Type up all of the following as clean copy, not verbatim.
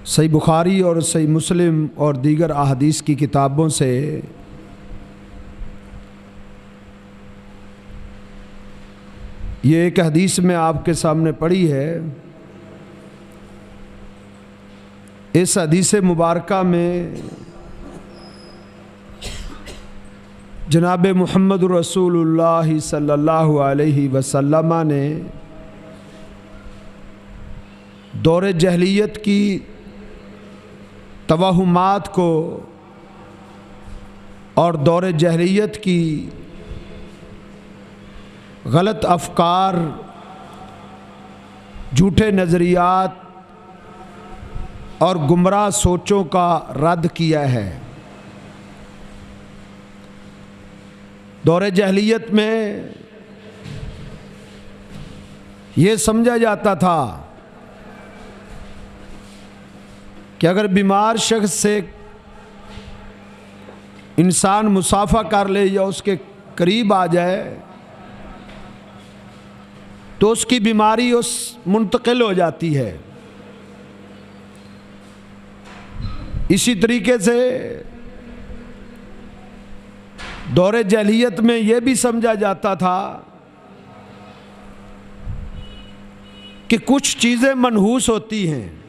सही बुखारी और सही मुस्लिम और दीगर अहादीस की किताबों से ये एक हदीस में आपके सामने पढ़ी है। इस हदीस मुबारका में जनाब मुहम्मद रसूलुल्लाह सल्लल्लाहु अलैहि वसल्लम ने दौर जहलियत की तवहुमात को और दौर जहलियत की गलत अफकार, झूठे नज़रियात और गुमराह सोचों का रद्द किया है। दौर जहलियत में ये समझा जाता था कि अगर बीमार शख्स से इंसान मुसाफा कर ले या उसके करीब आ जाए तो उसकी बीमारी उस मुंतकिल हो जाती है। इसी तरीके से दौरे जहलियत में यह भी समझा जाता था कि कुछ चीज़ें मनहूस होती हैं,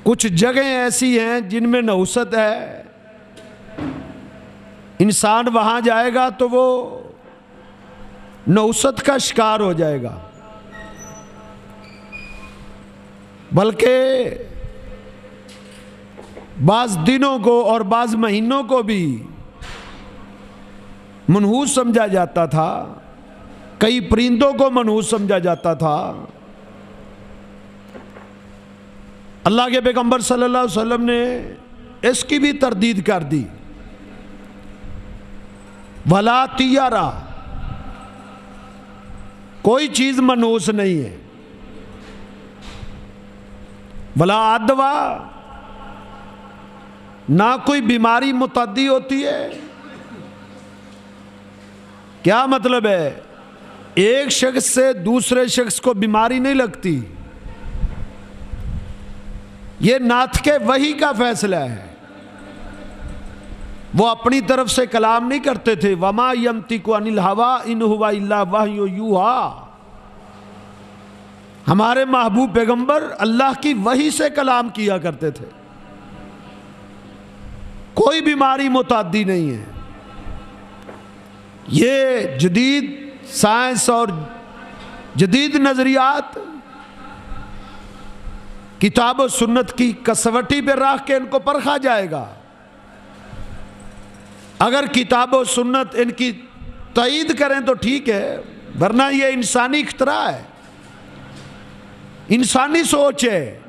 कुछ जगह ऐसी हैं जिनमें नहुसत है। इंसान वहाँ जाएगा तो वो नहुसत का शिकार हो जाएगा, बल्कि बाज़ दिनों को और बाज़ महीनों को भी मनहूस समझा जाता था। कई परिंदों को मनहूस समझा जाता था। अल्लाह के पैगंबर सल्लल्लाहु अलैहि वसल्लम ने इसकी भी तरदीद कर दी। वला तियारा, कोई चीज़ मनहूस नहीं है। वला अदवा, ना कोई बीमारी मुतद्दी होती है। क्या मतलब है? एक शख्स से दूसरे शख्स को बीमारी नहीं लगती। ये नातके वही का फैसला है। वो अपनी तरफ से कलाम नहीं करते थे। वमा यंतिकु अनिल हवा इन हुवा इल्ला वहयु यूहा। हमारे महबूब पैगंबर अल्लाह की वही से कलाम किया करते थे। कोई बीमारी मुताद्दी नहीं है। ये जदीद साइंस और जदीद नज़रियात किताब और सुन्नत की कसवटी पे रख के इनको परखा जाएगा। अगर किताब और सुन्नत इनकी तईद करें तो ठीक है, वरना ये इंसानी इख्तरा है, इंसानी सोच है,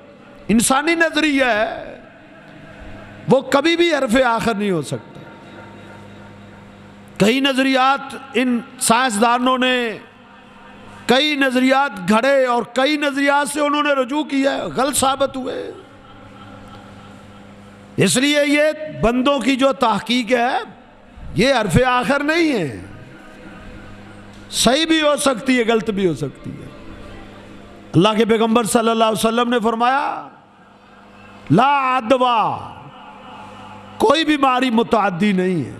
इंसानी नजरिया है। वो कभी भी हरफ आखिर नहीं हो सकता। कई नजरियात इन साइंसदानों ने कई नजरियात घड़े और कई नजरियात से उन्होंने रुजू किया, गलत साबित हुए। इसलिए ये बंदों की जो तहकीक है ये हरफ आखिर नहीं है। सही भी हो सकती है, गलत भी हो सकती है। अल्लाह के पैगंबर सल्लल्लाहु अलैहि वसल्लम ने फरमाया ला अदवा, कोई बीमारी मुतअद्दी नहीं है।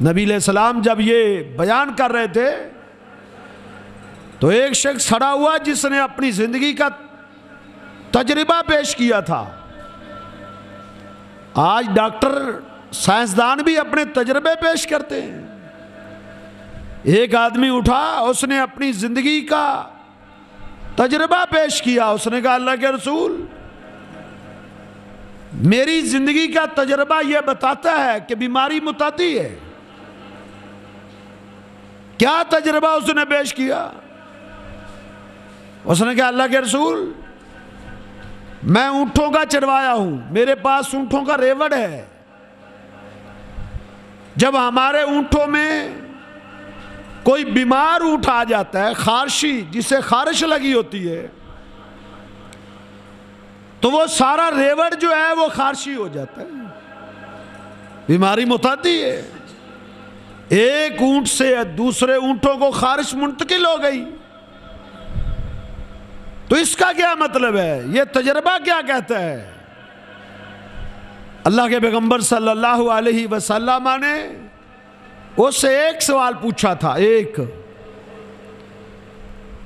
नबी अलैहिस्सलाम जब ये बयान कर रहे थे तो एक शख्स खड़ा हुआ जिसने अपनी जिंदगी का तजर्बा पेश किया था। आज डॉक्टर साइंसदान भी अपने तजर्बे पेश करते हैं। एक आदमी उठा, उसने अपनी जिंदगी का तजर्बा पेश किया। उसने कहा अल्लाह के रसूल, मेरी जिंदगी का तजर्बा यह बताता है कि बीमारी मुतअद्दी है। क्या तजर्बा उसने पेश किया? उसने कहा अल्लाह के रसूल, मैं ऊंटों का चढ़वाया हूं, मेरे पास ऊंटों का रेवड़ है। जब हमारे ऊंटों में कोई बीमार ऊंट आ जाता है, खारशी, जिसे खारिश लगी होती है, तो वो सारा रेवड़ जो है वो खारशी हो जाता है। बीमारी मुतअद्दी है। एक ऊंट से दूसरे ऊंटों को खारिश मुंतकिल हो गई। तो इसका क्या मतलब है, ये तजर्बा क्या कहता है? अल्लाह के पैगंबर सल्लल्लाहु अलैहि वसल्लम ने उससे एक सवाल पूछा था। एक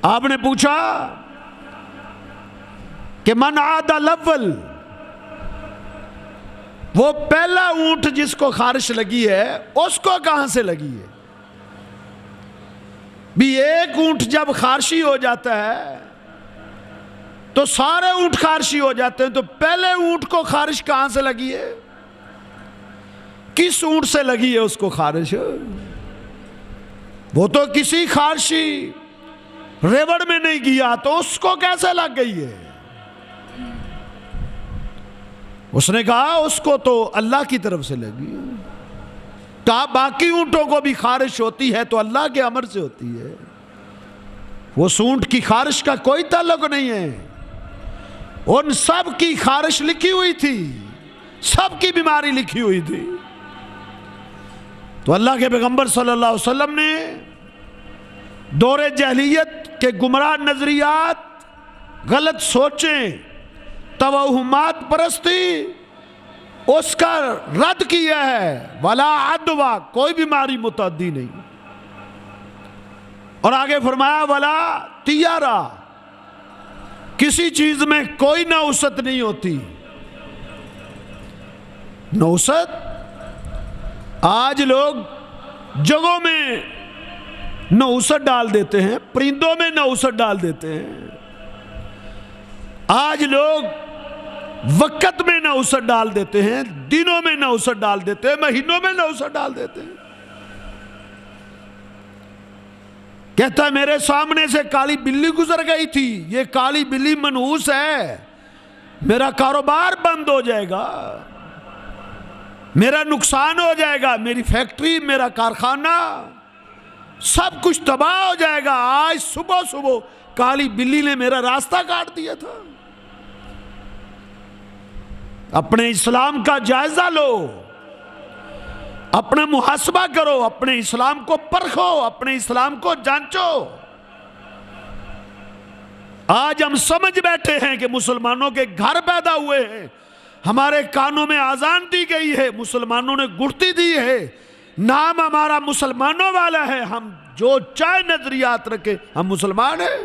आपने पूछा कि मन आदा लव्वल, वो पहला ऊंट जिसको खारिश लगी है उसको कहां से लगी है? भी एक ऊंट जब खारिशी हो जाता है तो सारे ऊंट खारिशी हो जाते हैं, तो पहले ऊंट को खारिश कहां से लगी है? किस ऊंट से लगी है उसको खारिश? वो तो किसी खारिशी रेवड़ में नहीं गया, तो उसको कैसे लग गई है? उसने कहा उसको तो अल्लाह की तरफ से लगी। कहा बाकी ऊंटों को भी खारिश होती है तो अल्लाह के अमर से होती है, वो ऊंट की खारिश का कोई ताल्लुक नहीं है। उन सब की खारिश लिखी हुई थी, सबकी बीमारी लिखी हुई थी। तो अल्लाह के पैगंबर सल्लल्लाहु अलैहि वसल्लम ने दौरे जहलियत के गुमराह नजरियात, गलत सोचें, तवहुमात परस्ती, उसका रद्द किया है। वला अदवा, कोई बीमारी मुतअद्दी नहीं। और आगे फरमाया वला तियारा, किसी चीज में कोई नौसत नहीं होती। नौसत, आज लोग जगहों में नौसत डाल देते हैं, परिंदों में नौसत डाल देते हैं। आज लोग वक्त में नौसत डाल देते हैं, दिनों में नौसत डाल देते हैं, महीनों में नौसत डाल देते हैं। कहता है मेरे सामने से काली बिल्ली गुजर गई थी, ये काली बिल्ली मनहूस है, मेरा कारोबार बंद हो जाएगा, मेरा नुकसान हो जाएगा, मेरी फैक्ट्री, मेरा कारखाना, सब कुछ तबाह हो जाएगा। आज सुबह सुबह काली बिल्ली ने मेरा रास्ता काट दिया था। अपने इस्लाम का जायजा लो, अपना मुहासबा करो, अपने इस्लाम को परखो, अपने इस्लाम को जांचो। आज हम समझ बैठे हैं कि मुसलमानों के घर पैदा हुए हैं, हमारे कानों में आजान दी गई है, मुसलमानों ने गुड़ती दी है, नाम हमारा मुसलमानों वाला है, हम जो चाहे नजरियात रखे हम मुसलमान हैं।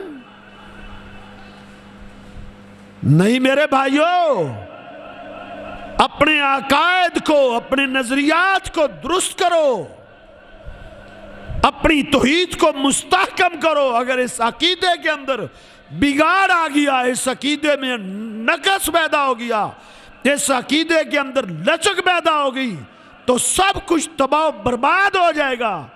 नहीं मेरे भाइयों, अपने अकायद को, अपने नजरियात को दुरुस्त करो, अपनी तौहीद को मुस्तहकम करो। अगर इस अकीदे के अंदर बिगाड़ आ गया, इस अकीदे में नकस पैदा हो गया, इस अकीदे के अंदर लचक पैदा हो गई, तो सब कुछ तबाह बर्बाद हो जाएगा।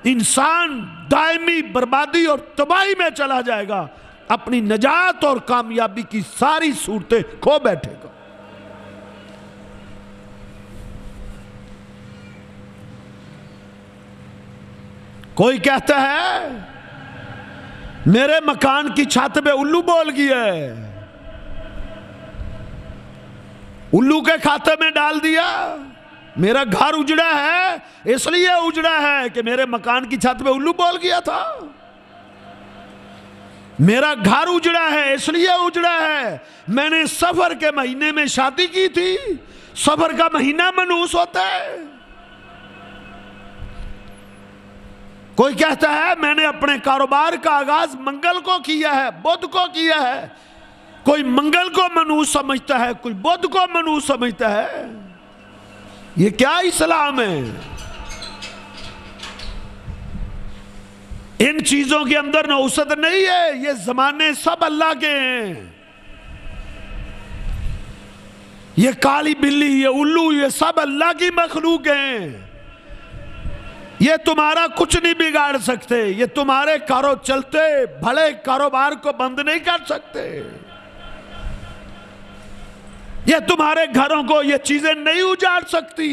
इंसान दायमी बर्बादी और तबाही में चला जाएगा, अपनी नजात और कामयाबी की सारी सूरतें खो बैठेगा। कोई कहता है मेरे मकान की छत पे उल्लू बोल गया है, उल्लू के खाते में डाल दिया, मेरा घर उजड़ा है इसलिए उजड़ा है कि मेरे मकान की छत पे उल्लू बोल गया था, मेरा घर उजड़ा है इसलिए उजड़ा है, मैंने सफर के महीने में शादी की थी, सफर का महीना मनहूस होता है। कोई कहता है मैंने अपने कारोबार का आगाज मंगल को किया है, बुध को किया है। कोई मंगल को मनहूस समझता है, कोई बुध को मनहूस समझता है। ये क्या इस्लाम है? इन चीजों के अंदर नौसत नहीं है, ये जमाने सब अल्लाह के हैं। ये काली बिल्ली, ये उल्लू, ये सब अल्लाह की मखलूक हैं। ये तुम्हारा कुछ नहीं बिगाड़ सकते, ये तुम्हारे चलते भले कारोबार को बंद नहीं कर सकते, ये तुम्हारे घरों को ये चीजें नहीं उजाड़ सकती।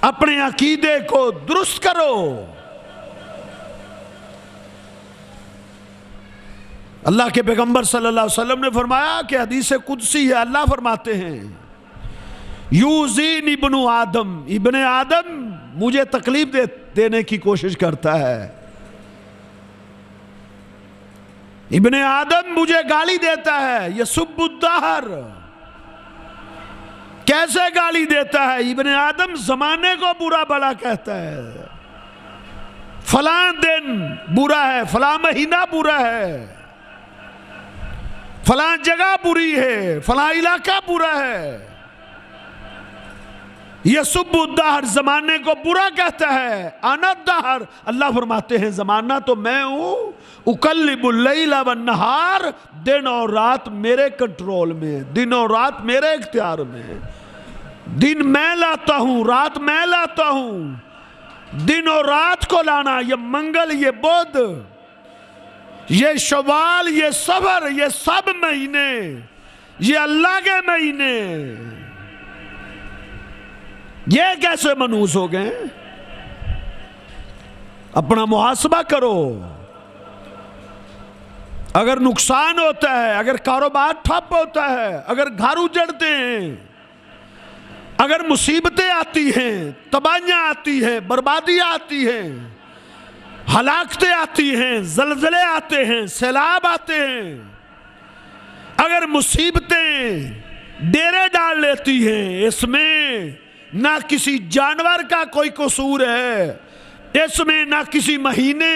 अपने अकीदे को दुरुस्त करो। अल्लाह के पैगंबर सल्लल्लाहु अलैहि वसल्लम ने फरमाया कि हदीस कुदसी है, अल्लाह फरमाते हैं यूज़ीन इब्नु आदम, इब्ने आदम मुझे तकलीफ देने की कोशिश करता है। इब्ने आदम मुझे गाली देता है, यसुब्बुद्दहर। कैसे गाली देता है? इब्ने आदम जमाने को बुरा भला कहता है, फलां दिन बुरा है, फलां महीना बुरा है, फलां जगह बुरी है, फलां इलाका बुरा है। यसुब्बुद्दहर जमाने को बुरा कहता है। अनद्दहर, अल्लाह फरमाते हैं जमाना तो मैं हूं। उकल्लिबुल लैला वन नहार, दिन और रात मेरे कंट्रोल में, दिन और रात मेरे इख्तियार में। दिन मैं लाता हूं, रात मैं लाता हूं। दिन और रात को लाना, ये मंगल, ये बुध, ये शवाल, ये सफर, ये सब महीने ये अल्लाह के महीने। ये कैसे मनहूस हो गए? अपना मुहासबा करो। अगर नुकसान होता है, अगर कारोबार ठप होता है, अगर घर उजड़ते हैं, अगर मुसीबतें आती हैं, तबाहियां आती हैं, बर्बादियां आती हैं, हलाकतें आती हैं, जलजले आते हैं, सैलाब आते हैं, अगर मुसीबतें डेरे डाल लेती हैं, इसमें ना किसी जानवर का कोई कसूर है, इसमें ना किसी महीने,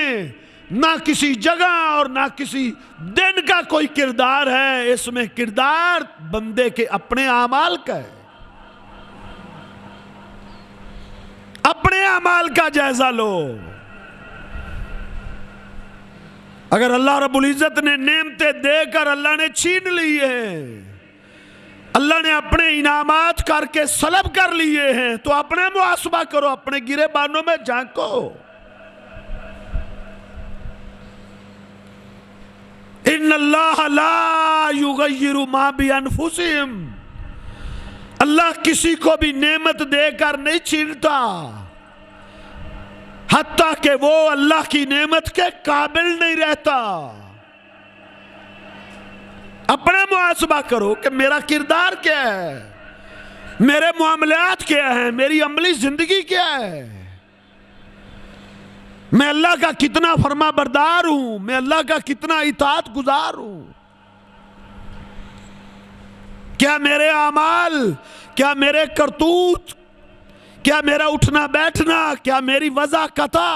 ना किसी जगह और ना किसी दिन का कोई किरदार है। इसमें किरदार बंदे के अपने आमाल का है। अपने अमाल का जायजा लो। अगर अल्लाह रब्बुल इज्जत ने नेमतें देकर अल्लाह ने छीन ली है, अल्लाह ने अपने इनामात करके सलब कर लिए हैं, तो अपने मुहासबा करो, अपने गिरे बानों में झांको। इन्नल्लाह ला युगय्यिरु मा बि अनफुसिहिम, अल्लाह किसी को भी नेमत देकर नहीं छीनता हत्ता कि वो अल्लाह की नेमत के काबिल नहीं रहता। अपना मुहासबा करो कि मेरा किरदार क्या है, मेरे मामलात क्या है, मेरी अमली जिंदगी क्या है, मैं अल्लाह का कितना फरमा बरदार हूं, मैं अल्लाह का कितना इताअत गुजार हूं। क्या मेरे आमाल, क्या मेरे करतूत, क्या मेरा उठना बैठना, क्या मेरी वज़ा कता,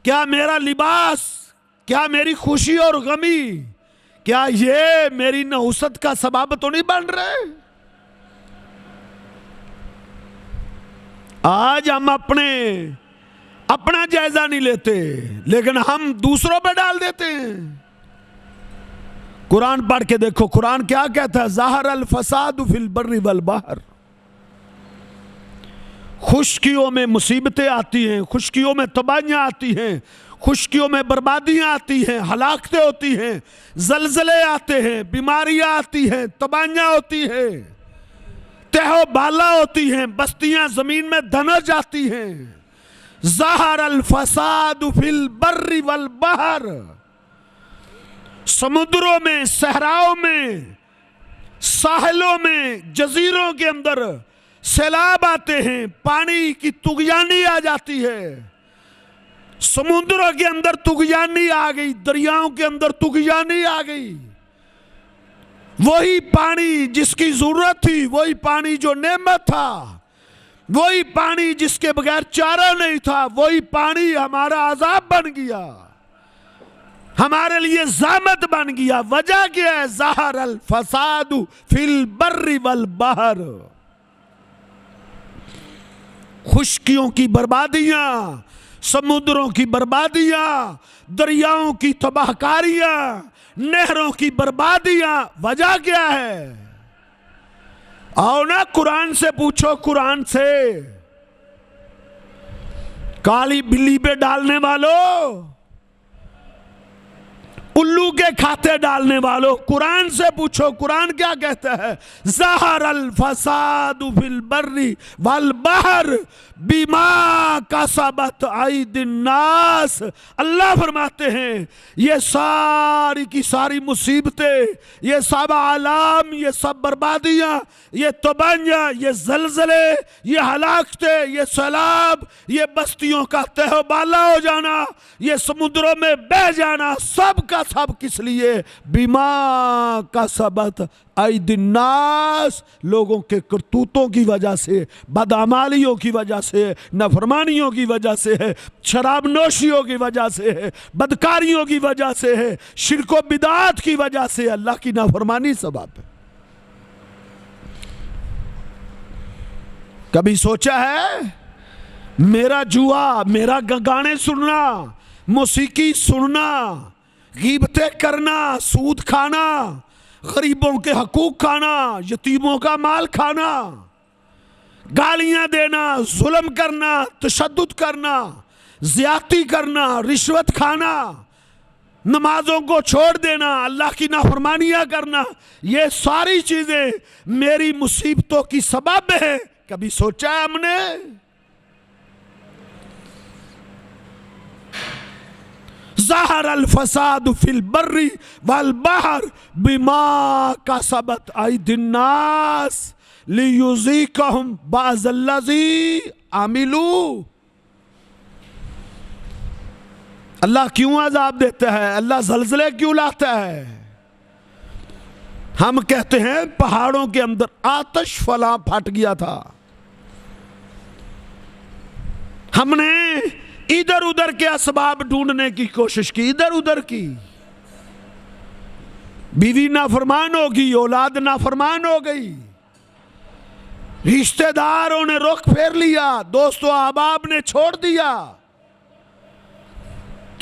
क्या मेरा लिबास, क्या मेरी खुशी और गमी, क्या ये मेरी नहुसत का सबब तो नहीं बन रहे? आज हम अपना जायजा नहीं लेते, लेकिन हम दूसरों पे डाल देते हैं। कुरान पढ़ के देखो, कुरान क्या कहता है? ज़ाहर अल फसाद फिल बर्रि वल बहर। खुशकियों में मुसीबतें आती हैं, खुशकियों में तबाहियां आती हैं, खुशकियों में बर्बादियां आती हैं, हलाकतें होती हैं, जलजले आते हैं, बीमारियां आती हैं, तबाहियां होती हैं, तहो बाला होती हैं, बस्तियां जमीन में धन जाती हैं। ज़ाहर अल फसाद फिल बर्रि वल बहर, समुद्रों में, सहराओं में, साहिलों में, जजीरों के अंदर सैलाब आते हैं, पानी की तुगयानी आ जाती है। समुद्रों के अंदर तुगयानी आ गई, दरियाओं के अंदर तुगयानी आ गई। वही पानी जिसकी जरूरत थी, वही पानी जो नेमत था, वही पानी जिसके बगैर चारा नहीं था, वही पानी हमारा अजाब बन गया, हमारे लिए ज़ामत बन गया। वजह क्या है? ज़ाहर अल फसादु फिल बर्रि वल बहर। खुशकियों की बर्बादियां, समुद्रों की बर्बादियां, दरियाओं की तबाहकारियां, नहरों की बर्बादियां, वजह क्या है? आओ ना कुरान से पूछो, कुरान से। काली बिल्ली पे डालने वालों, उल्लू के खाते डालने वालों, कुरान से पूछो, कुरान क्या कहता है? ज़ाहर अल फसादु फिल बर्रि वल बहर बिमा कसबत ऐदिन नास। अल्लाह फरमाते हैं ये सारी की सारी मुसीबतें, ये सब आलाम, ये सब बर्बादियां, ये तबाहियां, ये जलजले, ये हलाकतें, ये सैलाब, ये बस्तियों का तहबाला हो जाना, ये समुद्रों में बह जाना, सब का सब किस लिए? बीमा का सबत ऐदिन्नास, लोगों के करतूतों की वजह से, बदअमालियों की वजह से, नफरमानियों की वजह से है, शराब नोशियों की वजह से है, बदकारियों की वजह से है, शिरको बिदात की वजह से, अल्लाह की नाफरमानी सबब है। कभी सोचा है मेरा जुआ, मेरा गाने सुनना, मौसीकी सुनना, गीबतें करना, सूद खाना, गरीबों के हकूक खाना, यतीमों का माल खाना, गालियां देना, जुल्म करना, तशद्दुद करना, ज्यादती करना, रिश्वत खाना, नमाजों को छोड़ देना, अल्लाह की नाफरमानियां करना, ये सारी चीजें मेरी मुसीबतों की सबब है। कभी सोचा है हमने? ज़हर अल फसाद फिल बर्री वल बहर बिमा कसबत ऐदिन्नास लियुज़ीक़हुम बअज़ल्लज़ी आमिलू। अल्लाह क्यों अज़ाब देता है? अल्लाह ज़लज़ले क्यों लाता है? हम कहते हैं पहाड़ों के अंदर आतिश फला फट गया था, हमने इधर उधर के असबाब ढूंढने की कोशिश की, इधर उधर की, बीवी नाफरमान होगी, औलाद नाफरमान हो गई, रिश्तेदारों ने रुख फेर लिया, दोस्तों अहबाब ने छोड़ दिया।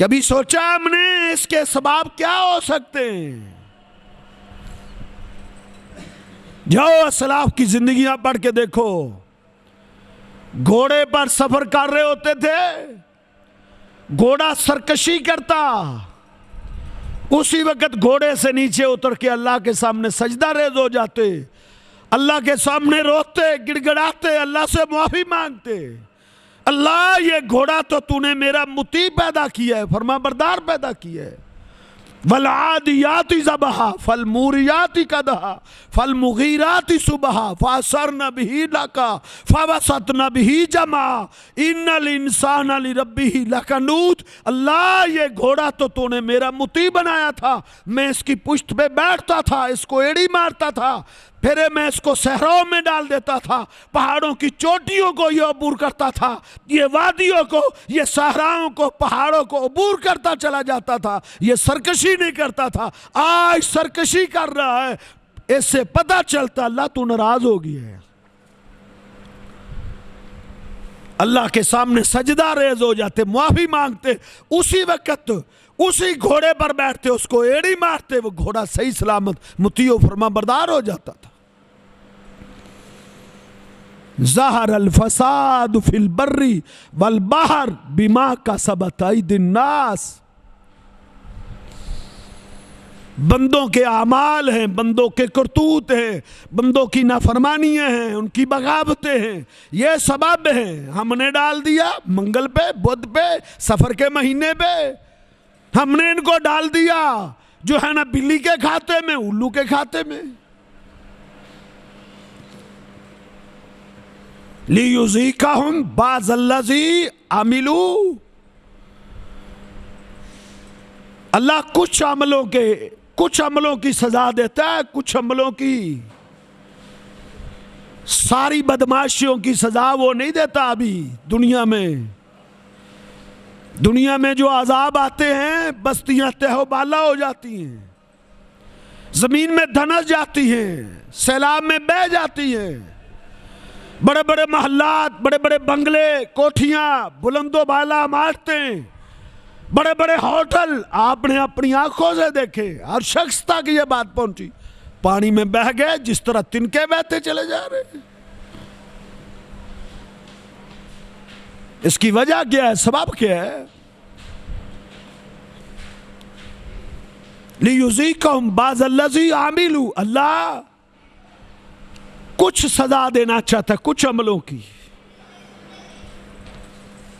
कभी सोचा हमने इसके असबाब क्या हो सकते हैं? जाओ असलाफ की जिंदगियां पढ़ के देखो, घोड़े पर सफर कर रहे होते थे, घोड़ा सरकशी करता, उसी वक्त घोड़े से नीचे उतर के अल्लाह के सामने सजदा रेज हो जाते, अल्लाह के सामने रोते, गिड़गिड़ाते, अल्लाह से माफी मांगते, अल्लाह ये घोड़ा तो तूने मेरा मुती पैदा किया है, फरमाबरदार पैदा किया है। वल आदियाति ज़बहा फल मूरियाति कदहा फल मुगीराति सुबहा फासरन बिही लका फवसतन बिही जमा इन्नल इंसान लिरब्बिही लकनूत। अल्लाह ये घोड़ा तो तूने मेरा मुती बनाया था, मैं इसकी पुश्त पे बैठता था, इसको एड़ी मारता था, फिर मैं इसको सहराओं में डाल देता था, पहाड़ों की चोटियों को ये अबूर करता था, ये वादियों को, ये सहराओं को, पहाड़ों को अबूर करता चला जाता था, ये सरकशी नहीं करता था। आज सरकशी कर रहा है, इससे पता चलता अल्लाह तू नाराज हो गया है। अल्लाह के सामने सजदा रेज हो जाते, माफी मांगते, उसी वक्त उसी घोड़े पर बैठते, उसको एड़ी मारते, वो घोड़ा सही सलामत मुतियो फरमाबरदार हो जाता था। ज़हर अल फसाद फिल बर्री वल बहर बिमा कसबत ऐदिन्नास। बंदों के आमाल हैं, बंदों के करतूत हैं, बंदों की नाफरमानियां हैं, उनकी बगावतें हैं, ये सबब हैं। हमने डाल दिया मंगल पे, बुध पे, सफर के महीने पे, हमने इनको डाल दिया जो है ना बिल्ली के खाते में, उल्लू के खाते में। लियुज़ीक़हुम बअज़ल्लज़ी आमिलू। अल्लाह कुछ अमलों की सजा देता है, कुछ अमलों की, सारी बदमाशियों की सजा वो नहीं देता। अभी दुनिया में जो अजाब आते हैं, बस्तियां तहबाला हो जाती हैं, जमीन में धनस जाती हैं, सैलाब में बह जाती हैं, बड़े बड़े महल्लात, बड़े बड़े बंगले, कोठियां, बुलंदो बाला इमारतें, बड़े बड़े होटल आपने अपनी आंखों से देखे, हर शख्स तक ये बात पहुंची, पानी में बह गए, जिस तरह तिनके बहते चले जा रहे हैं। इसकी वजह क्या है? सबब क्या है? लियुज़ीक़हुम बअज़ल्लज़ी आमिलू। अल्लाह कुछ सजा देना चाहता, कुछ अमलों की।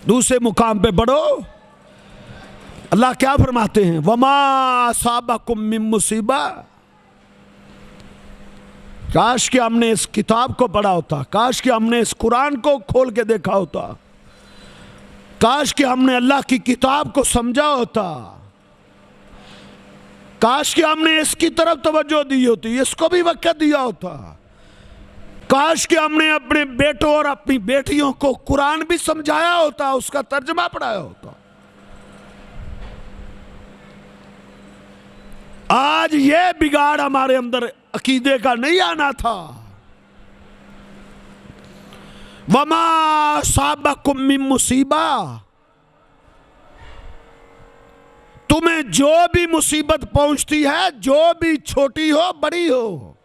दूसरे मुकाम पे बढ़ो, अल्लाह क्या फरमाते हैं? वमा असाबकुम मिन मुसीबा। काश कि हमने इस किताब को पढ़ा होता, काश कि हमने इस कुरान को खोल के देखा होता, काश कि हमने अल्लाह की किताब को समझा होता, काश कि हमने इसकी तरफ तवज्जो दी होती, इसको भी वक्त दिया होता। काश कि हमने अपने बेटों और अपनी बेटियों को कुरान भी समझाया होता, उसका तर्जमा पढ़ाया होता। आज ये बिगाड़ हमारे अंदर अकीदे का नहीं आना था। वमा साबकुम मिन मुसीबा, तुम्हें जो भी मुसीबत पहुंचती है, जो भी छोटी हो बड़ी हो,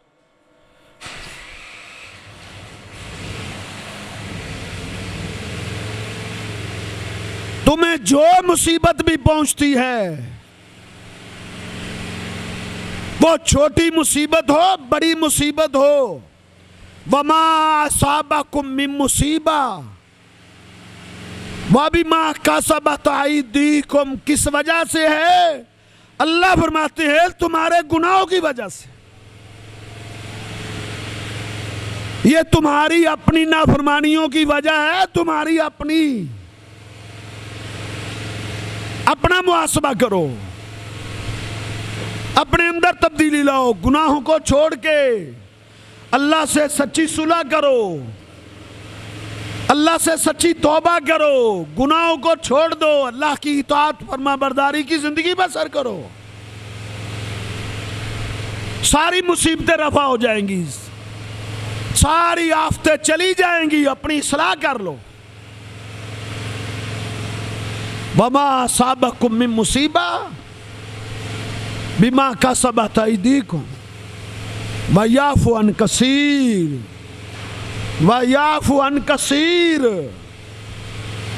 तुम्हें जो मुसीबत भी पहुंचती है, वो छोटी मुसीबत हो बड़ी मुसीबत हो, वमा असाबकुम मिन मुसीबा वबिमा कसबत अयदीकुम, किस वजह से है? अल्लाह फरमाते हैं तुम्हारे गुनाहों की वजह से। ये तुम्हारी अपनी नाफरमानियों की वजह है, तुम्हारी अपना मुहासबा करो, अपने अंदर तब्दीली लाओ, गुनाहों को छोड़ के अल्लाह से सच्ची सुलह करो, अल्लाह से सच्ची तौबा करो, गुनाहों को छोड़ दो, अल्लाह की इताअत फरमाबरदारी की जिंदगी बसर करो। सारी मुसीबतें रफा हो जाएंगी, सारी आफतें चली जाएंगी। अपनी इस्लाह कर लो। वमा असाबकुम मिन मुसीबा बिमा कसबत अयदीकुम वयाफु अन कसीर, वयाफु अन कसीर।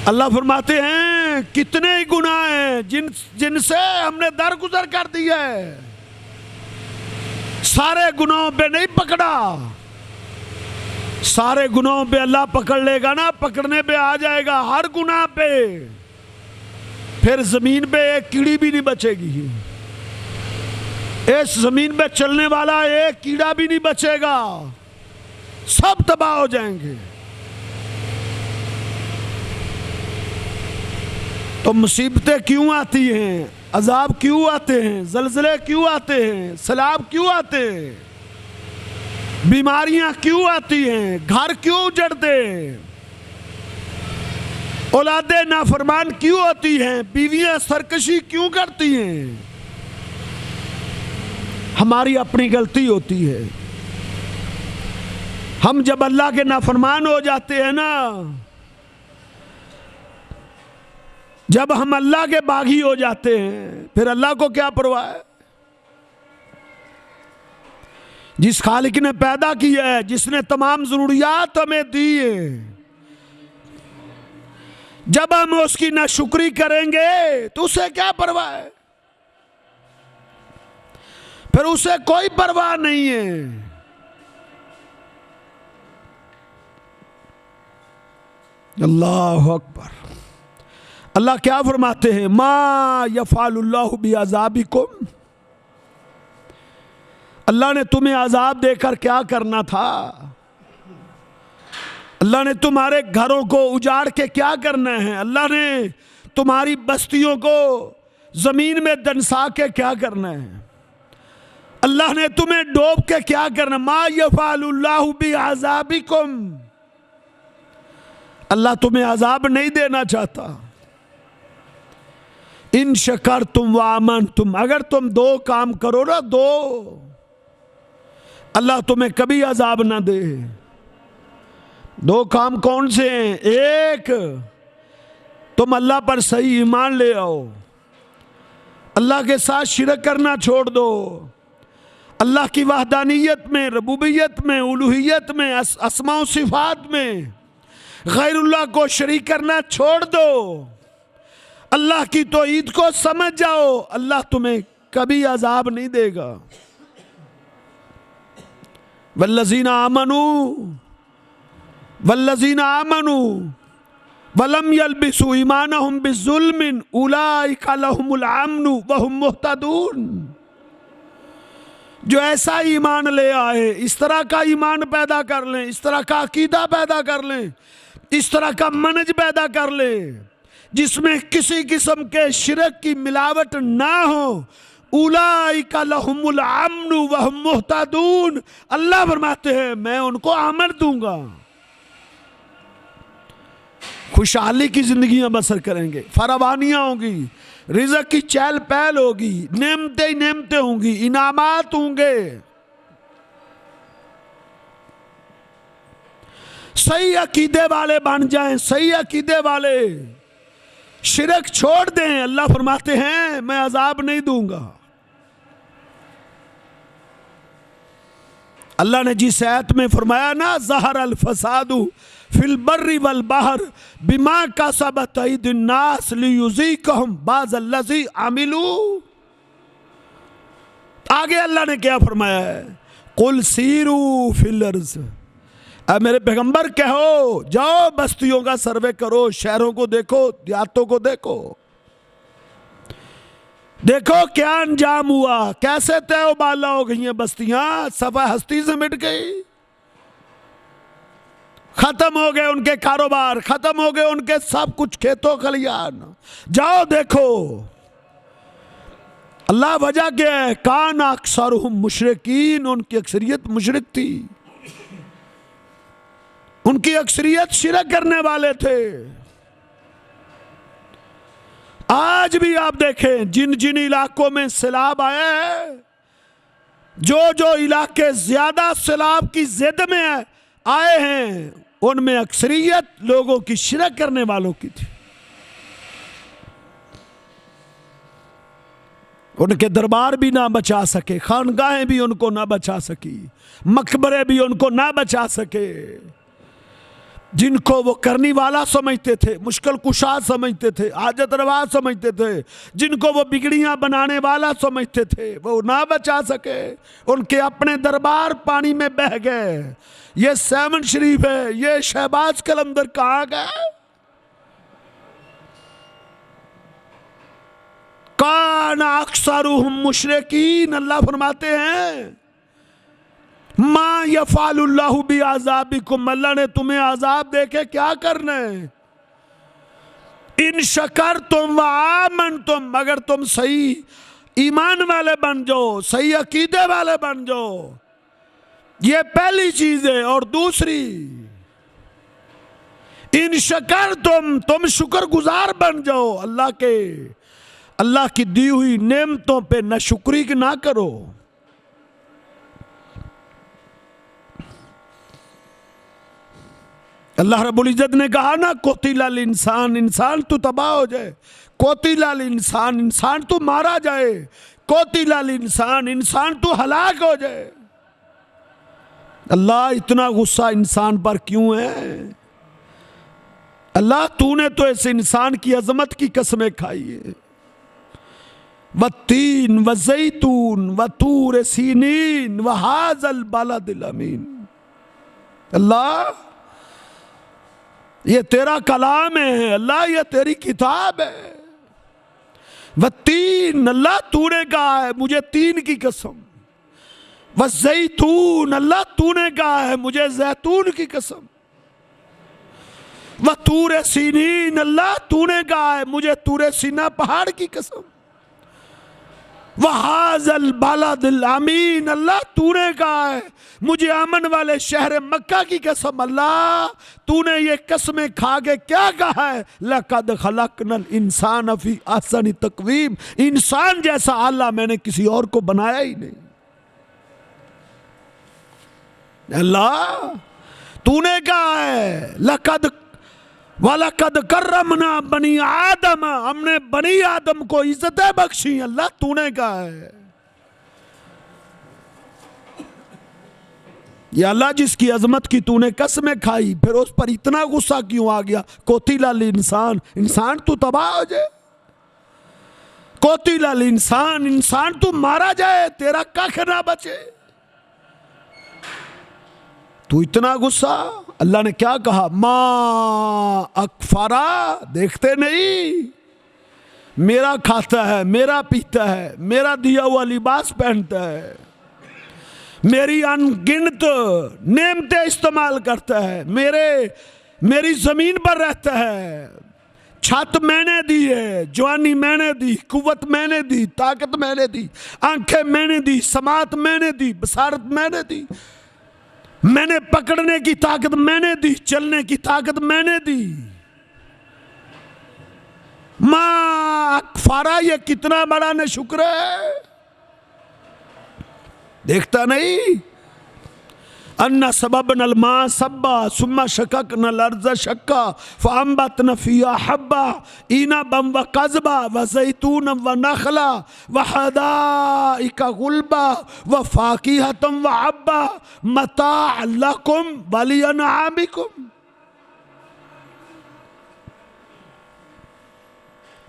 अल्लाह फरमाते हैं कितने ही गुनाह हैं जिनसे हमने दरगुजर कर दिया है। सारे गुनाहों पे नहीं पकड़ा, सारे गुनाहों पे अल्लाह पकड़ लेगा ना, पकड़ने पे आ जाएगा हर गुनाह पे, फिर जमीन पे एक कीड़ी भी नहीं बचेगी। इस जमीन पे चलने वाला एक कीड़ा भी नहीं बचेगा, सब तबाह हो जाएंगे। तो मुसीबतें क्यों आती हैं, अजाब क्यों आते हैं, जलजले क्यों आते हैं, सैलाब क्यों आते हैं, बीमारियां क्यों आती हैं, घर क्यों उजड़ते हैं, औलादे नाफरमान क्यों होती हैं, बीवियां सरकशी क्यों करती हैं? हमारी अपनी गलती होती है। हम जब अल्लाह के नाफरमान हो जाते हैं ना, जब हम अल्लाह के बागी हो जाते हैं, फिर अल्लाह को क्या परवाह है? जिस खालिक ने पैदा किया है, जिसने तमाम जरूरियात हमें दी है, जब हम उसकी नाशुक्री करेंगे तो उसे क्या परवाह है? फिर उसे कोई परवाह नहीं है। अल्लाह अकबर। अल्लाह क्या फरमाते हैं? मा यफ़अलुल्लाहु बिअज़ाबिकुम, अल्लाह ने तुम्हें अजाब देकर क्या करना था? अल्लाह ने तुम्हारे घरों को उजाड़ के क्या करना है? अल्लाह ने तुम्हारी बस्तियों को जमीन में दनसा के क्या करना है? अल्लाह ने तुम्हें डूब के क्या करना? मा यफ़अलुल्लाहु बिअज़ाबिकुम, अल्लाह तुम्हें अजाब नहीं देना चाहता। इन शकरतुम व आमनतुम, अगर तुम दो काम करो ना, दो, अल्लाह तुम्हें कभी अजाब ना दे। दो काम कौन से हैं? एक, तुम अल्लाह पर सही ईमान ले आओ, अल्लाह के साथ शिरक करना छोड़ दो, अल्लाह की वहदानियत में, रबूबियत में, उलूहियत में, अस्मा व सिफात में गैरुल्लाह को शरीक करना छोड़ दो, अल्लाह की तौहीद को समझ जाओ, अल्लाह तुम्हें कभी अजाब नहीं देगा। वल्लज़ीना आमनू वलम यल्बिसू ईमानहुम बिज़ुल्मिन उलाइका लहुमुल अम्नु वहुम मुहतदून। जो ऐसा ईमान ले आए, इस तरह का ईमान पैदा कर लें, इस तरह का अकीदा पैदा कर लें, इस तरह का मनज पैदा कर लें जिसमें किसी किस्म के शिरक की मिलावट ना हो, उलाइका लहुमुल अम्नु व हुम मुहतदून। अल्लाह फरमाते हैं मैं उनको अमन दूंगा, खुशहाली की जिंदगियां बसर करेंगे, फरावानियां होंगी, रिज़्क़ की चहल पहल होगी, नेमतें ही नेमतें होंगी, इनामात होंगे। सही अकीदे वाले बन जाएं, सही अकीदे वाले, शिरक छोड़ दें। अल्लाह फरमाते हैं मैं अजाब नहीं दूंगा। अल्लाह ने जिस आयत में फरमाया ना, ज़हर अल फसादु फिल बर्रि वल बहर बिमा कसबत अयदिन नास लियुज़ीक़हुम बाज़ल्लज़ी अमिलू। आगे अल्लाह ने क्या फरमाया है, कुल सीरू फिल अर्ज़, मेरे पैगंबर कहो जाओ बस्तियों का सर्वे करो, शहरों को देखो, देहातों को देखो, देखो क्या अंजाम हुआ, कैसे तय बाला हो गई हैं बस्तियां, सफा हस्ती से मिट गई, खत्म हो गए उनके कारोबार, खत्म हो गए उनके सब कुछ, खेतों खलियान, जाओ देखो। अल्लाह वजह क्या है, कान अक्सरुहुम मुशरिकीन, उनकी अक्सरियत मुशरिक थी, उनकी अक्सरियत शिरक करने वाले थे। आज भी आप देखें जिन जिन इलाकों में सैलाब आया है, जो जो इलाके ज्यादा सैलाब की जिद में आए हैं, उनमें अक्सरियत लोगों की शिरक करने वालों की थी। उनके दरबार भी ना बचा सके, खानगाहें भी उनको ना बचा सकी, मकबरे भी उनको ना बचा सके। जिनको वो करनी वाला समझते थे, मुश्किल कुशा समझते थे, हाजत रवा समझते थे, जिनको वो बिगड़ियां बनाने वाला समझते थे, वो ना बचा सके, उनके अपने दरबार पानी में बह गए। ये सैमन शरीफ है, ये शहबाज कलंदर कहाँ गए? कान अक्सरुहुम मुशरिकीन। अल्लाह फरमाते हैं मा यफ़अलुल्लाहु बि आज़ाबिकुम, अल्लाह ने तुम्हें आजाब देके क्या करना है, इन शकर तुम व आमन तुम, अगर तुम सही ईमान वाले बन जाओ, सही अकीदे वाले बन जाओ, ये पहली चीज है। और दूसरी, इन शकर तुम शुक्र गुजार बन जाओ, अल्लाह की दी हुई नेमतों पे नाशुक्री ना करो। अल्लाह रब्बुल इज्जत ने कहा ना, कोतिलाल इंसान, इंसान तू तबाह हो जाए, कोतिलाल इंसान, इंसान तू मारा जाए, कोतिलाल इंसान, इंसान तू हलाक हो जाए। अल्लाह इतना गुस्सा इंसान पर क्यों है? अल्लाह तूने तो इस इंसान की अजमत की कसमें खाई है। वत्तीन व ज़ैतून व तूर सीनीन व हाज़ल बलदिल अमीन। अल्लाह ये तेरा कलाम है, अल्लाह ये तेरी किताब है। वत्तीन, अल्लाह तूने कहा है मुझे तीन की कसम। व ज़ैतून, अल्लाह तूने कहा है मुझे जैतून की कसम। व तूर सीनीन, अल्लाह तूने कहा है मुझे तूर सीना पहाड़ की कसम। वहाज़ल बलदिल अमीन, अल्लाह तूने कहा है मुझे अमन वाले शहर मक्का की कसम। अल्लाह तूने ये कसमें खा के क्या कहा है, लक़द खलक़नल इंसान फी अहसनि तक़वीम, इंसान जैसा आला मैंने किसी और को बनाया ही नहीं। अल्लाह तूने कहा है लक़द वलक़द कर्रमना बनी आदम, हमने बनी आदम को इज्जतें बख्शी। अल्लाह तूने कहा है। ये अल्लाह जिसकी अजमत की तूने कसमें खाई, फिर उस पर इतना गुस्सा क्यों आ गया? कोतिलाल इंसान, इंसान तू तबाह हो जाए, कोतिलाल इंसान, इंसान तू मारा जाए, तेरा कख ना बचे, तू इतना गुस्सा। अल्लाह ने क्या कहा, मा अकफरा, देखते नहीं मेरा खाता है, मेरा पीता है, मेरा दिया हुआ लिबास पहनता है, मेरी अनगिनत नेमतें इस्तेमाल करता है, मेरी जमीन पर रहता है, छत मैंने दी है, जवानी मैंने दी, कुव्वत मैंने दी, ताकत मैंने दी, आंखें मैंने दी, समात मैंने दी, बसारत मैंने दी, मैंने पकड़ने की ताकत मैंने दी, चलने की ताकत मैंने दी। मां फारा, ये कितना बड़ा न शुक्र है, देखता नहीं। अन्ना सबब नल मां सब्बा सुम्मा शकक नल अर्ज शक्का फअंबत नफिया हब्बा इना बम व कज़बा व ज़ैतून व नखला व हदाइका गुल्बा व फाकिहतम व अब्बा मता लकुम व लिअनआमिकुम।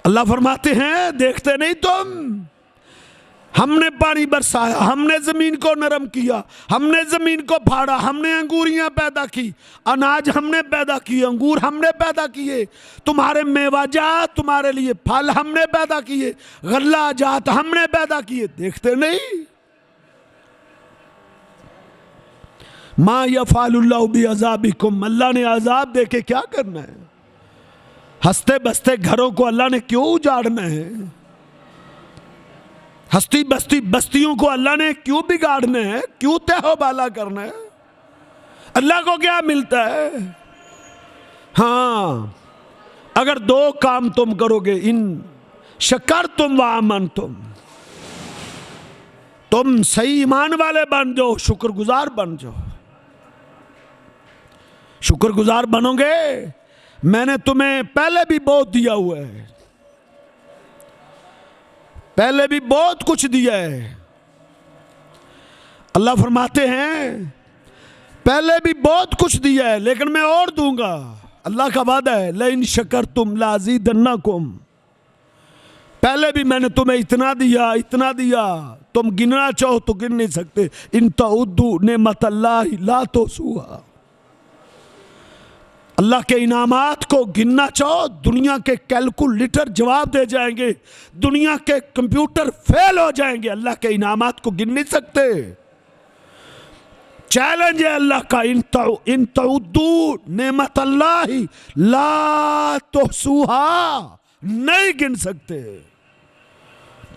अल्लाह फरमाते हैं, देखते नहीं तुम, हमने पानी बरसाया, हमने जमीन को नरम किया, हमने जमीन को फाड़ा, हमने अंगूरियां पैदा की, अनाज हमने पैदा किए, अंगूर हमने पैदा किए, तुम्हारे मेवाजात, तुम्हारे लिए फल हमने पैदा किए, गल्ला जात हमने पैदा किए, देखते नहीं। मा यफ़अलुल्लाहु बिअज़ाबिकुम, अल्लाह ने अजाब दे के क्या करना है? हंसते बसते घरों को अल्लाह ने क्यों उजाड़ना है? हस्ती बस्ती बस्तियों को अल्लाह ने क्यों बिगाड़ना है? क्यों तहबाला करना है? अल्लाह को क्या मिलता है? हाँ, अगर दो काम तुम करोगे, इन शकर तुम व आमन तुम सही ईमान वाले बन जाओ, शुक्रगुजार बन जाओ। शुक्रगुजार बनोगे, मैंने तुम्हें पहले भी बहुत दिया हुआ है, पहले भी बहुत कुछ दिया है। अल्लाह फरमाते हैं, पहले भी बहुत कुछ दिया है, लेकिन मैं और दूंगा। अल्लाह का वादा है, लइन शकरतुम लाज़ीदन्नकुम। पहले भी मैंने तुम्हें इतना दिया, इतना दिया, तुम गिनना चाहो तो गिन नहीं सकते। इन तउद्दू नेमतल्लाहि ला तुहसूहा। अल्लाह के इनामात को गिनना चाहो, दुनिया के कैलकुलेटर जवाब दे जाएंगे, दुनिया के कंप्यूटर फेल हो जाएंगे, अल्लाह के इनामात को गिन नहीं सकते। चैलेंज है अल्लाह का, इन तउद्दू नेमतल्लाहि ला तुहसूहा, नहीं गिन सकते।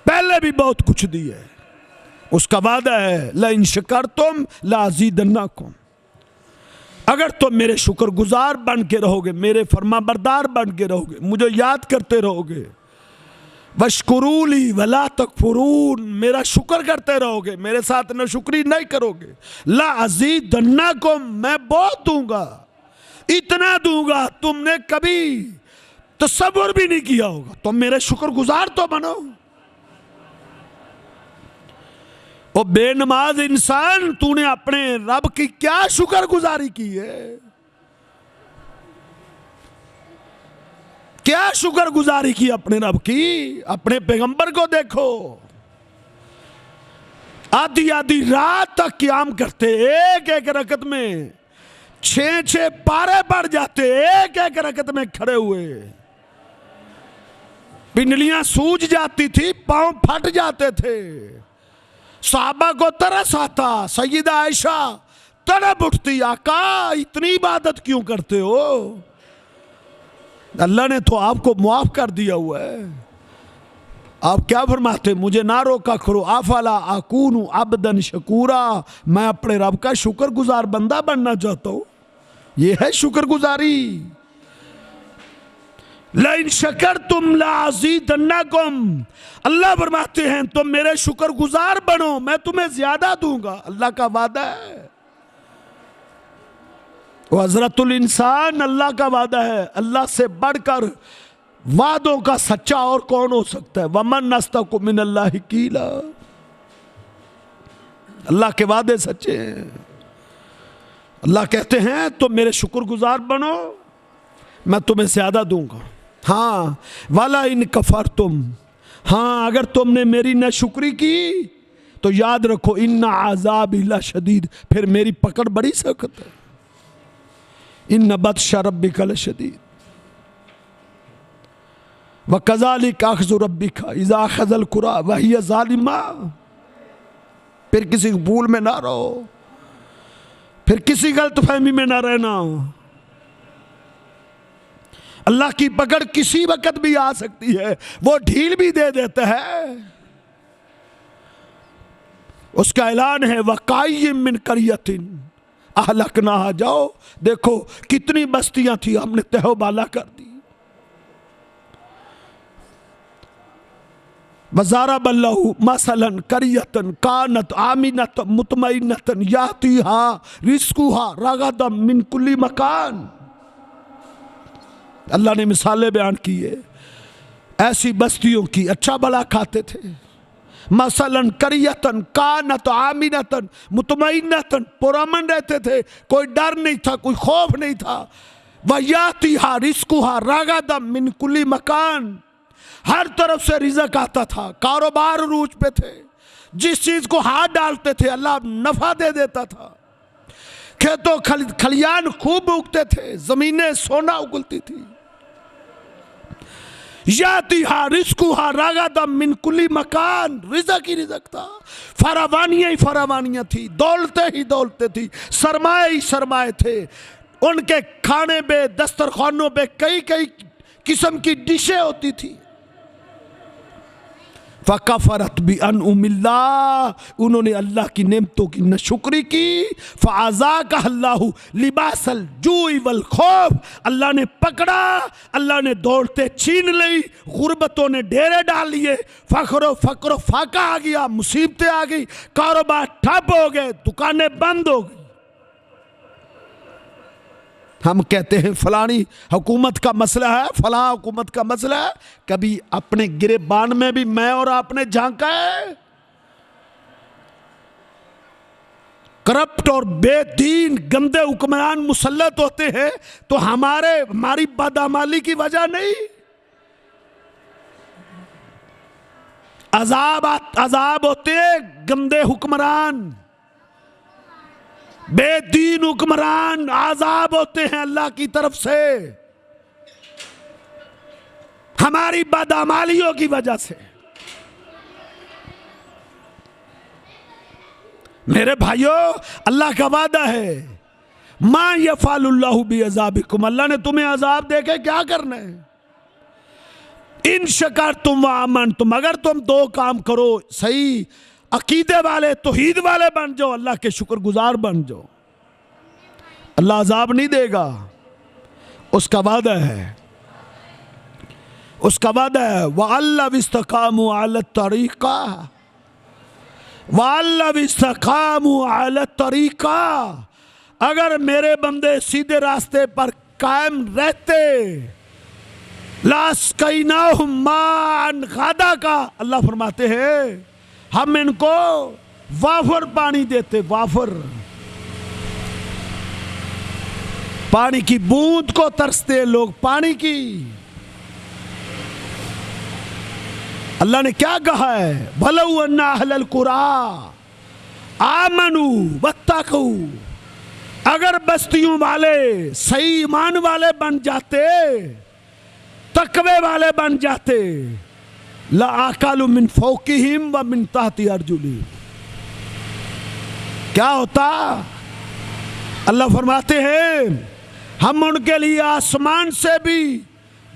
पहले भी बहुत कुछ दिया है, उसका वादा है, लइन शकरतुम लाज़ीदन्नकुम। अगर तुम मेरे शुक्रगुजार बन के रहोगे, मेरे फरमाबरदार बन के रहोगे, मुझे याद करते रहोगे, वशकुरूली वला तकफुरून, मेरा शुक्र करते रहोगे, मेरे साथ नाशुक्री नहीं करोगे, ला अज़ीदन्नकुम, मैं बहुत दूंगा, इतना दूंगा तुमने कभी तसव्वुर भी नहीं किया होगा। तुम मेरे शुक्रगुजार तो बनो। ओ बेनमाज इंसान, तूने अपने रब की क्या शुक्रगुजारी की है? क्या शुक्रगुजारी की अपने रब की? अपने पैगंबर को देखो, आधी आधी रात तक क़याम करते, एक एक रकत में 6-6 पारे पड़ जाते, एक एक रकत में खड़े हुए, पिंडलियां सूज जाती थी, पांव फट जाते थे, सहाबा को तरस आता, सैयदा आयशा तड़प उठती, आका इतनी इबादत क्यों करते हो? अल्लाह ने तो आपको मुआफ कर दिया हुआ है। आप क्या फरमाते, मुझे ना रोका करो, आफला अकूनु अब्दन शकूरा, मैं अपने रब का शुक्रगुजार बंदा बनना चाहता हूं। ये है शुक्रगुजारी। लइन शकरतुम लाज़ीदन्नकुम, अल्लाह फरमाते हैं तुम मेरे शुक्रगुजार बनो, मैं तुम्हें ज्यादा दूंगा। अल्लाह का वादा है, वो हजरतुल इंसान अल्लाह का वादा है। अल्लाह से बढ़कर वादों का सच्चा और कौन हो सकता है? वमन नस्तक़ु मिनल्लाहि कीला, अल्लाह के वादे सच्चे हैं। अल्लाह कहते हैं तुम मेरे शुक्रगुजार बनो, मैं तुम्हें ज्यादा दूंगा। हाँ, वाला इन कफर तुम, हाँ अगर तुमने मेरी नाशुक्री की तो याद रखो, इन्ना अज़ाबी लशदीद, फिर मेरी पकड़ बड़ी सख्त है। इन्ना बत्श रब्बिका लशदीद व कज़ालिका अख़्ज़ु रब्बिका इज़ा अख़ज़ल क़ुरा व हिय ज़ालिमा। फिर किसी भूल में ना रहो, फिर किसी गलतफहमी में ना रहना। अल्लाह की पकड़ किसी वक्त भी आ सकती है, वो ढील भी दे देता है। उसका ऐलान है वकाय्यिम मिन करियतिन अहलकनाहा, जाओ देखो कितनी बस्तियां थी हमने तहबाला कर दी। वज़ारबल्लाहु मसलन करियतन कानत आमिनत मुतमइन्नतन यातिहा रिस्कुहा रगदम मिन कुल्ली मकान। अल्लाह ने मिसालें बयान की है ऐसी बस्तियों की, अच्छा भला खाते थे। मसलन करियतन कानत आमिनतन मुतमइन्नतन, पुरअमन रहते थे, कोई डर नहीं था, कोई खौफ नहीं था। वयातिहा रिस्कुहा रगदम मिन कुल्ली मकान, हर तरफ से रिज़्क़ आता था, कारोबार रूज पे थे, जिस चीज को हाथ डालते थे अल्लाह नफा दे देता था। खेतों खलियान खूब उगते थे, जमीनें सोना उगलती थी। यातिहा रिस्कुहा रगदम मिन कुल्ली मकान, रिज़्क़ ही रिज़्क़ था, फरावानियां ही फरावानियां थी, दौलतें ही दौलतें थी, सरमाए ही सरमाए थे। उनके खाने पे दस्तरखानों पे कई कई किस्म की डिशें होती थी। फ़कफ़रत बिअनउमिल्लाह, उन्होंने अल्लाह की नेमतों की नशुक्री की। फ़अज़ाक़हल्लाहु लिबासल जूइ वल खौफ, अल्लाह ने पकड़ा, अल्लाह ने दौड़ते छीन ली, गुर्बतों ने डेरे डाल लिए, फ़क्र फाका आ गया, मुसीबतें आ गई, कारोबार ठप हो गए, दुकानें बंद हो गई। हम कहते हैं फलानी हुकूमत का मसला है, फलां हुकूमत का मसला है, कभी अपने गिरेबान में भी मैं और आपने झांका है? करप्ट और बेदीन गंदे हुक्मरान मुसल्लत होते हैं तो हमारी बदअमली की वजह नहीं। अजाब होते हैं गंदे हुक्मरान, बेदीन हुक्मरान, आजाब होते हैं अल्लाह की तरफ से हमारी बदअमलियों की वजह से। मेरे भाइयों, अल्लाह का वादा है मा यफ़अलुल्लाहु बिअज़ाबिकुम, अल्लाह ने तुम्हें अजाब देके क्या करना है? इन शकरतुम व आमनतुम, अगर तुम दो काम करो, सही अकीदे वाले तौहीद वाले बन जाओ, अल्लाह के शुक्रगुजार बन जाओ, अल्लाह अजाब नहीं देगा। उसका वादा है, उसका वादा है वअल्ला इस्तकामू अला तरीका, वअल्ला इस्तकामू अला तरीका, अगर मेरे बंदे सीधे रास्ते पर कायम रहते, लास्कैनाहुम माअन गदा का, अल्लाह फरमाते हैं हम इनको वाफर पानी देते, वाफर पानी की बूंद को तरसते हैं लोग, पानी की। अल्लाह ने क्या कहा है? भलऊ अन्ना अहलल कुरा आमनू वत्तकू, अगर बस्तियों वाले सही ईमान वाले बन जाते, तकवे वाले बन जाते, ला आकालु मिन फौकिहिम व मिन ताहती अर्जुलिहिम, क्या होता? अल्लाह फरमाते हैं हम उनके लिए आसमान से भी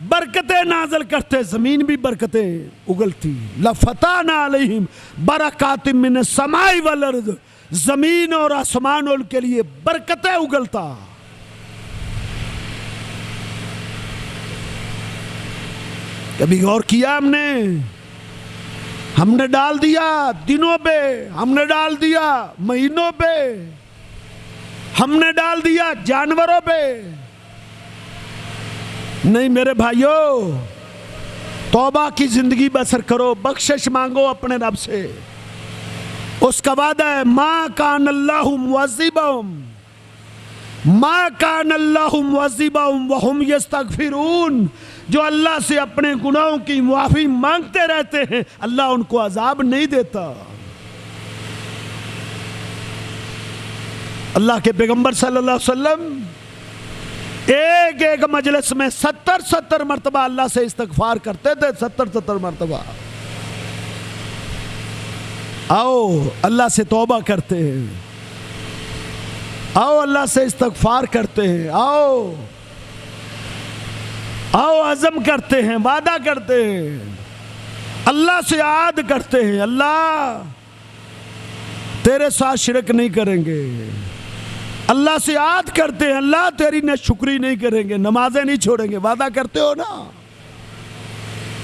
बरकतें नाज़िल करते, जमीन भी बरकतें उगलती। लफताना अलैहिम बरकातिम मिन समाई वल अर्द, जमीन और आसमान उनके लिए बरकतें उगलता। कभी गौर किया हमने डाल दिया दिनों पे, हमने डाल दिया महीनों पे, हमने डाल दिया जानवरों पे? नहीं मेरे भाइयों, तौबा की जिंदगी बसर करो, बख्शिश मांगो अपने रब से। उसका वादा है मा कान अल्लाहु मुअज़्ज़िबहुम, मा कान अल्लाहु मुअज़्ज़िबहुम व हुम यस्तगफिरून, जो अल्लाह से अपने गुनाहों की माफी मांगते रहते हैं अल्लाह उनको अजाब नहीं देता। अल्लाह के पैगंबर सल्लल्लाहु अलैहि वसल्लम एक एक मजलिस में 70 मरतबा अल्लाह से इस्तगफार करते थे, 70 मरतबा। आओ अल्लाह से तौबा करते हैं, आओ अल्लाह से इस्तगफार करते हैं, आओ आओ अज़म करते हैं, वादा करते हैं, अल्लाह से याद करते हैं, अल्लाह तेरे साथ शिरक नहीं करेंगे, अल्लाह से याद करते हैं, अल्लाह तेरी नाशुक्री नहीं करेंगे, नमाजें नहीं छोड़ेंगे। वादा करते हो ना,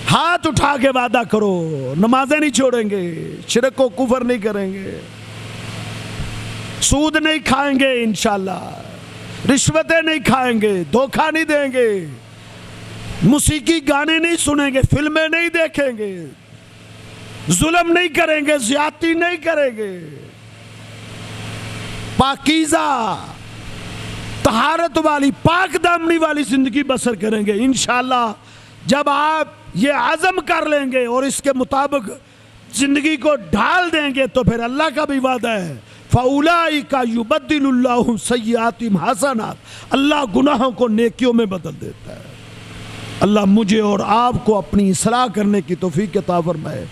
हाथ उठा के वादा करो, नमाजें नहीं छोड़ेंगे, शिरक को कुफर नहीं करेंगे, सूद नहीं खाएंगे इंशाल्लाह, रिश्वतें नहीं खाएंगे, धोखा नहीं देंगे, मौसीकी गाने नहीं सुनेंगे, फिल्में नहीं देखेंगे, जुल्म नहीं करेंगे, ज्यादती नहीं करेंगे, पाकीज़ा तहारत वाली पाक दामनी वाली जिंदगी बसर करेंगे इंशाल्लाह। जब आप ये आज़म कर लेंगे और इसके मुताबिक जिंदगी को ढाल देंगे तो फिर अल्लाह का भी वादा है, फ़उलाइका युबद्दिलुल्लाहु सय्यातिहिम हसनात, अल्लाह गुनाहों को नेकियों में बदल देता है। अल्लाह मुझे और आपको अपनी इस्लाह करने की तौफीक अता फरमाए।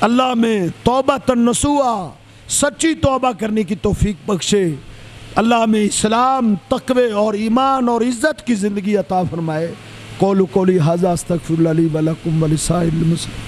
अल्लाह में तौबतन नसूहा, सच्ची तौबा करने की तौफीक बख्शे। अल्लाह में इस्लाम, तक़वे और ईमान और इज़्ज़त की ज़िंदगी अता फरमाए। कौलु कौली हाज़ा अस्तग़फिरुल्लाह ली व लकुम व लिसाइरिल मुस्लिमीन।